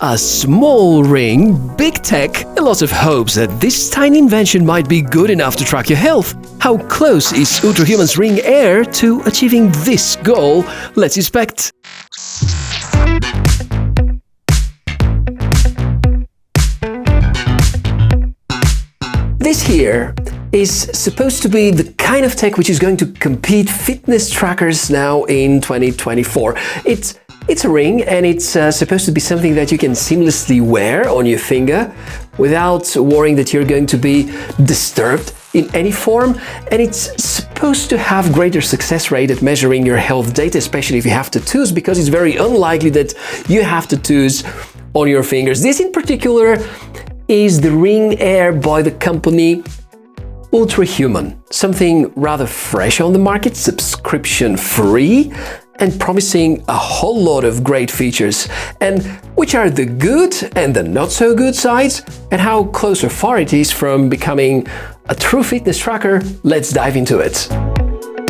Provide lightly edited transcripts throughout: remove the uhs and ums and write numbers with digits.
A small ring, big tech, and lots of hopes that this tiny invention might be good enough to track your health. How close is Ultrahuman's Ring Air to achieving this goal? Let's inspect. This here is supposed to be the kind of tech which is going to compete fitness trackers now in 2024. It's a ring, and it's supposed to be something that you can seamlessly wear on your finger without worrying that you're going to be disturbed in any form. And it's supposed to have greater success rate at measuring your health data, especially if you have tattoos, because it's very unlikely that you have tattoos on your fingers. This in particular is the Ring Air by the company Ultrahuman, something rather fresh on the market, subscription-free, and promising a whole lot of great features. And which are the good and the not so good sides, and how close or far it is from becoming a true fitness tracker? Let's dive into it.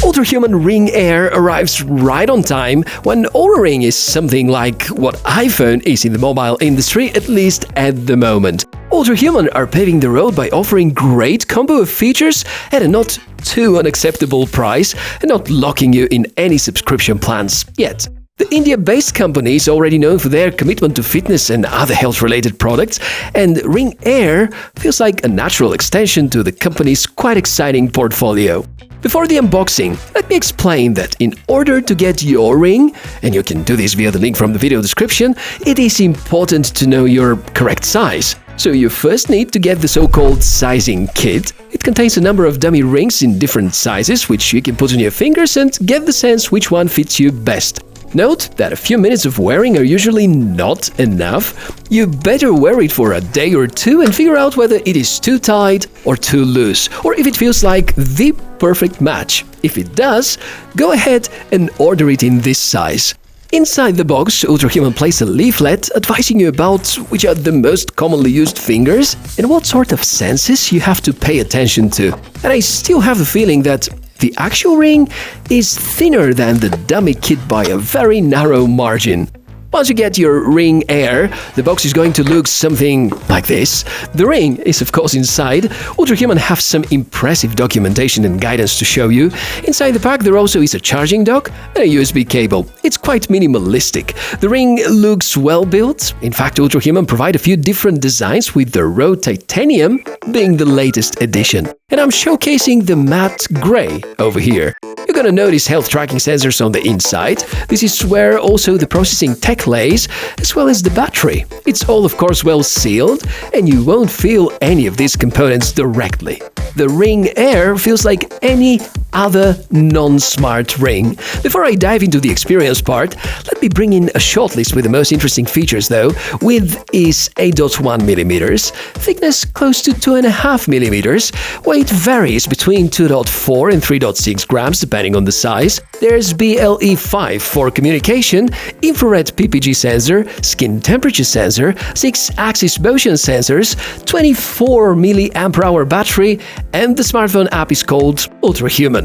Ultrahuman Ring Air arrives right on time when Oura Ring is something like what iPhone is in the mobile industry, at least at the moment. Ultrahuman are paving the road by offering great combo of features at a not too unacceptable price and not locking you in any subscription plans yet. The India-based company is already known for their commitment to fitness and other health-related products, and Ring Air feels like a natural extension to the company's quite exciting portfolio. Before the unboxing, let me explain that in order to get your ring, and you can do this via the link from the video description, it is important to know your correct size. So you first need to get the so-called sizing kit. It contains a number of dummy rings in different sizes, which you can put on your fingers and get the sense which one fits you best. Note that a few minutes of wearing are usually not enough. You better wear it for a day or two and figure out whether it is too tight or too loose, or if it feels like the perfect match. If it does, go ahead and order it in this size. Inside the box, Ultrahuman placed a leaflet advising you about which are the most commonly used fingers and what sort of senses you have to pay attention to. And I still have the feeling that the actual ring is thinner than the dummy kit by a very narrow margin. Once you get your Ring Air, the box is going to look something like this. The ring is of course inside. Ultrahuman have some impressive documentation and guidance to show you. Inside the pack there also is a charging dock and a USB cable. It's quite minimalistic. The ring looks well built. In fact, Ultrahuman provide a few different designs, with the raw titanium being the latest addition. And I'm showcasing the matte grey over here. You're gonna notice health tracking sensors on the inside. This is where also the processing tech lays, as well as the battery. It's all of course well sealed, and you won't feel any of these components directly. The Ring Air feels like any other non-smart ring. Before I dive into the experience part, let me bring in a short list with the most interesting features though. Width is 8.1 millimeters, thickness close to 2.5 millimeters, weight varies between 2.4 and 3.6 grams depending on the size. There's BLE5 for communication, infrared PPG sensor, skin temperature sensor, 6-axis motion sensors, 24 mAh battery, and the smartphone app is called Ultrahuman.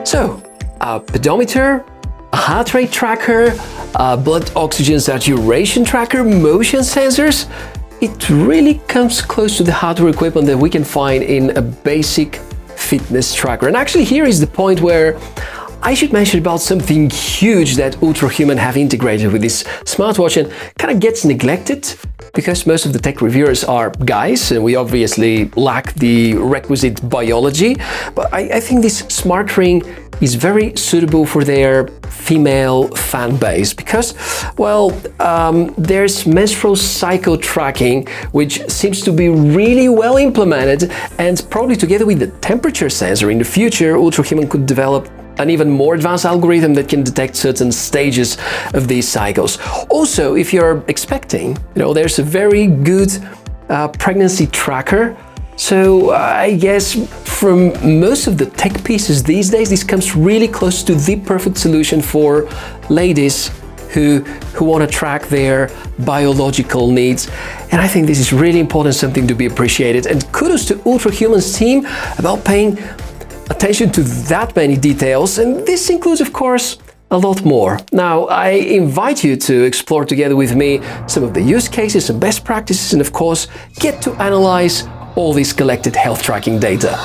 So, a pedometer, a heart rate tracker, a blood oxygen saturation tracker, motion sensors. It really comes close to the hardware equipment that we can find in a basic fitness tracker. And actually here is the point where I should mention about something huge that Ultrahuman have integrated with this smartwatch and kind of gets neglected because most of the tech reviewers are guys and we obviously lack the requisite biology. But I think this smart ring is very suitable for their female fan base because, well, there's menstrual cycle tracking, which seems to be really well implemented, and probably together with the temperature sensor in the future, Ultrahuman could develop an even more advanced algorithm that can detect certain stages of these cycles. Also, if you're expecting, there's a very good pregnancy tracker. So I guess from most of the tech pieces these days, this comes really close to the perfect solution for ladies who want to track their biological needs. And I think this is really important, something to be appreciated. And kudos to Ultrahuman's team about paying attention to that many details. And this includes, of course, a lot more. Now, I invite you to explore together with me some of the use cases and best practices, and of course, get to analyze all this collected health tracking data.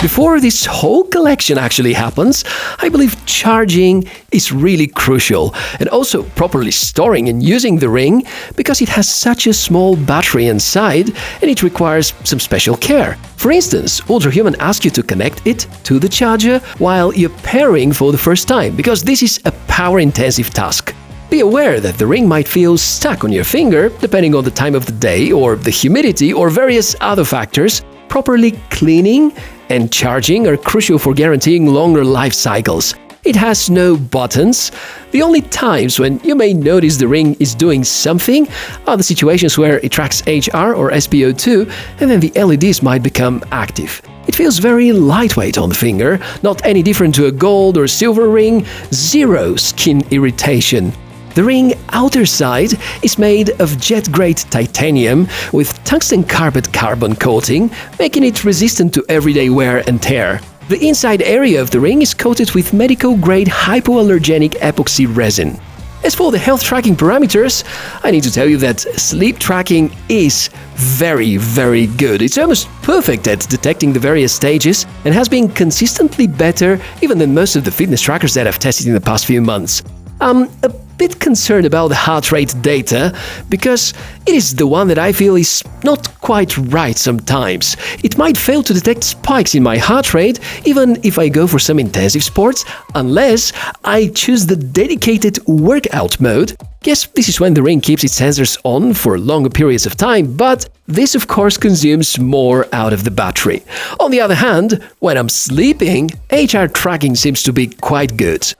Before this whole collection actually happens, I believe charging is really crucial, and also properly storing and using the ring, because it has such a small battery inside and it requires some special care. For instance, Ultrahuman asks you to connect it to the charger while you're pairing for the first time, because this is a power-intensive task. Be aware that the ring might feel stuck on your finger, depending on the time of the day or the humidity or various other factors. Properly cleaning and charging are crucial for guaranteeing longer life cycles. It has no buttons. The only times when you may notice the ring is doing something are the situations where it tracks HR or SpO2, and then the LEDs might become active. It feels very lightweight on the finger, not any different to a gold or silver ring, zero skin irritation. The ring outer side is made of jet-grade titanium with tungsten carbon coating, making it resistant to everyday wear and tear. The inside area of the ring is coated with medical-grade hypoallergenic epoxy resin. As for the health tracking parameters, I need to tell you that sleep tracking is very, very good. It's almost perfect at detecting the various stages and has been consistently better even than most of the fitness trackers that I've tested in the past few months. I'm a bit concerned about the heart rate data, because it is the one that I feel is not quite right sometimes. It might fail to detect spikes in my heart rate even if I go for some intensive sports, unless I choose the dedicated workout mode. Yes, this is when the ring keeps its sensors on for longer periods of time, but this of course consumes more out of the battery. On the other hand, when I'm sleeping, HR tracking seems to be quite good.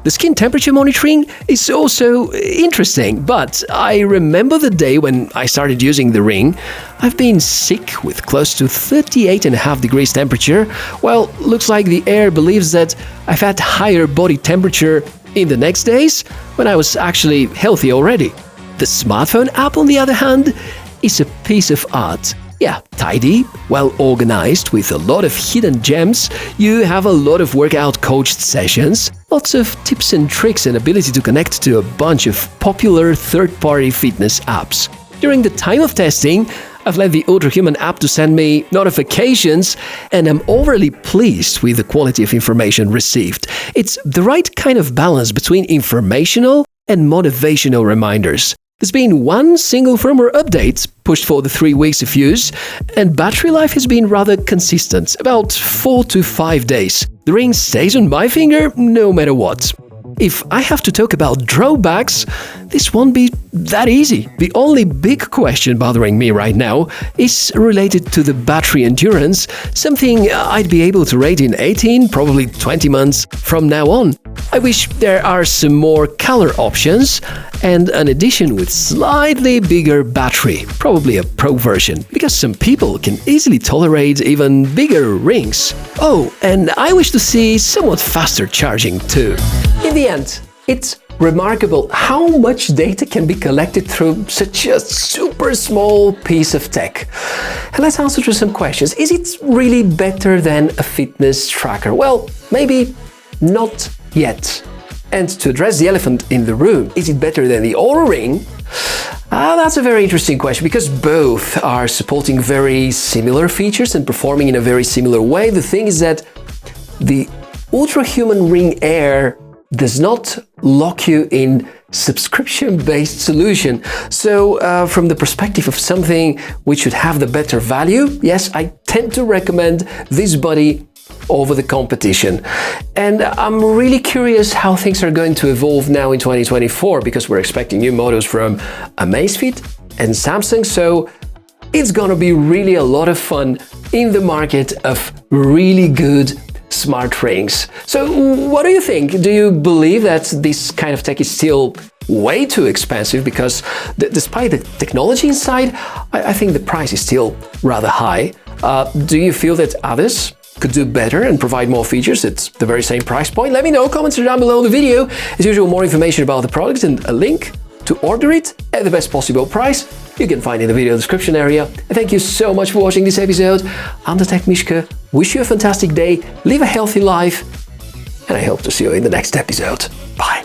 The skin temperature monitoring is also interesting, but I remember the day when I started using the ring. I've been sick with close to 38.5 degrees temperature. Well, looks like the Air believes that I've had higher body temperature in the next days when I was actually healthy already. The smartphone app, on the other hand, is a piece of art. Yeah, tidy, well organized, with a lot of hidden gems. You have a lot of workout coached sessions, lots of tips and tricks, and ability to connect to a bunch of popular third-party fitness apps. During the time of testing, I've let the Ultrahuman app to send me notifications, and I'm overly pleased with the quality of information received. It's the right kind of balance between informational and motivational reminders. There's been one single firmware update pushed for the 3 weeks of use, and battery life has been rather consistent, about 4 to 5 days. The ring stays on my finger no matter what. If I have to talk about drawbacks, this won't be that easy. The only big question bothering me right now is related to the battery endurance, something I'd be able to rate in 18, probably 20 months from now on. I wish there are some more color options and an edition with slightly bigger battery, probably a Pro version, because some people can easily tolerate even bigger rings. Oh, and I wish to see somewhat faster charging too. In the end, it's remarkable how much data can be collected through such a super small piece of tech. And let's answer to some questions. Is it really better than a fitness tracker? Well, maybe not yet. And to address the elephant in the room, is it better than the Oura Ring? That's a very interesting question, because both are supporting very similar features and performing in a very similar way. The thing is that the Ultrahuman Ring Air does not lock you in subscription-based solution. So from the perspective of something which should have the better value, yes, I tend to recommend this body over the competition. And I'm really curious how things are going to evolve now in 2024, because we're expecting new models from Amazfit and Samsung, so it's gonna be really a lot of fun in the market of really good smart rings. So what do you think? Do you believe that this kind of tech is still way too expensive? Because despite the technology inside, I think the price is still rather high. Do you feel that others could do better and provide more features at the very same price point? Let me know, comments down below the video. As usual, more information about the product and a link to order it at the best possible price you can find in the video description area. And thank you so much for watching this episode. I'm the TechMishka. Wish you a fantastic day, live a healthy life, and I hope to see you in the next episode. Bye!